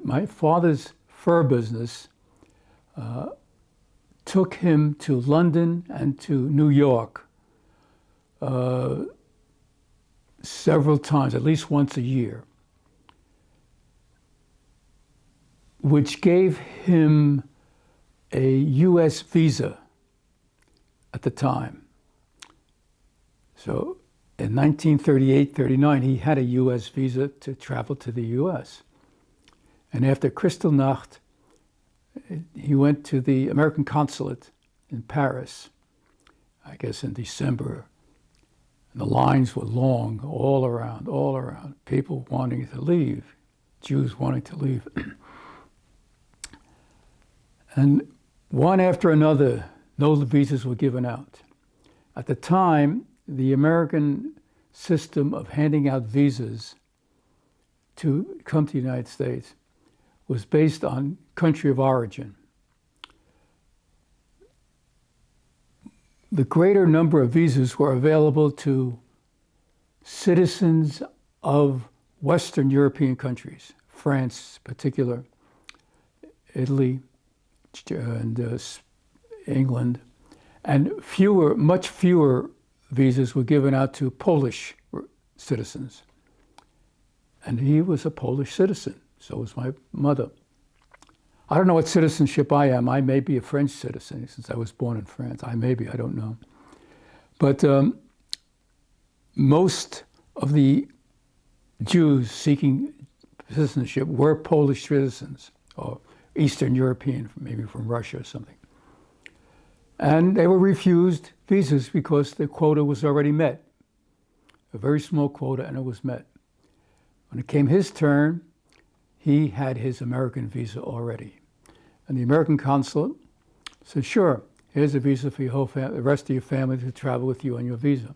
my father's fur business took him to London and to New York several times, at least once a year, which gave him a U.S. visa at the time. So in 1938-39, he had a U.S. visa to travel to the U.S. And after Kristallnacht, he went to the American consulate in Paris, I guess in December. And the lines were long all around, people wanting to leave, Jews wanting to leave. And one after another, no visas were given out. At the time, the American system of handing out visas to come to the United States was based on country of origin. The greater number of visas were available to citizens of Western European countries, France in particular, Italy, and England, and much fewer visas were given out to Polish citizens. And he was a Polish citizen, so was my mother. I don't know what citizenship I am. I may be a French citizen since I was born in France. I don't know. But most of the Jews seeking citizenship were Polish citizens, or Eastern European, maybe from Russia or something. And they were refused visas because the quota was already met. A very small quota, and it was met. When it came his turn, he had his American visa already. And the American consulate said, sure, here's a visa for your whole family, the rest of your family to travel with you on your visa.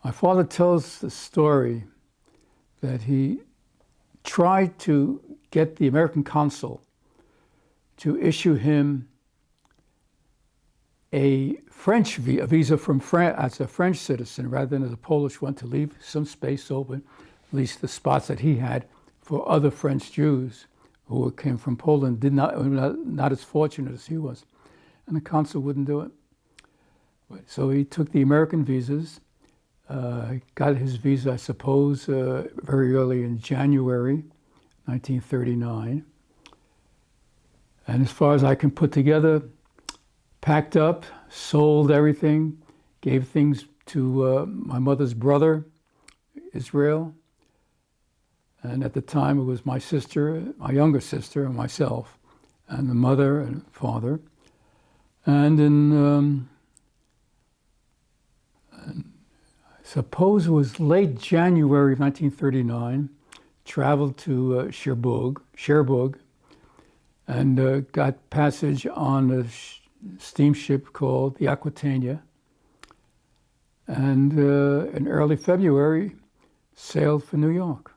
My father tells the story that he tried to get the American consul to issue him a visa from France as a French citizen rather than as a Polish one, to leave some space open, at least the spots that he had, for other French Jews who came from Poland, not as fortunate as he was. And the consul wouldn't do it. So he took the American visas, got his visa, I suppose, very early in January 1939. And as far as I can put together, packed up, sold everything, gave things to my mother's brother, Israel. And at the time, it was my sister, my younger sister, and myself, and the mother and father. And in, I suppose it was late January of 1939, traveled to Cherbourg, and got passage on a steamship called the Aquitania. And in early February, sailed for New York.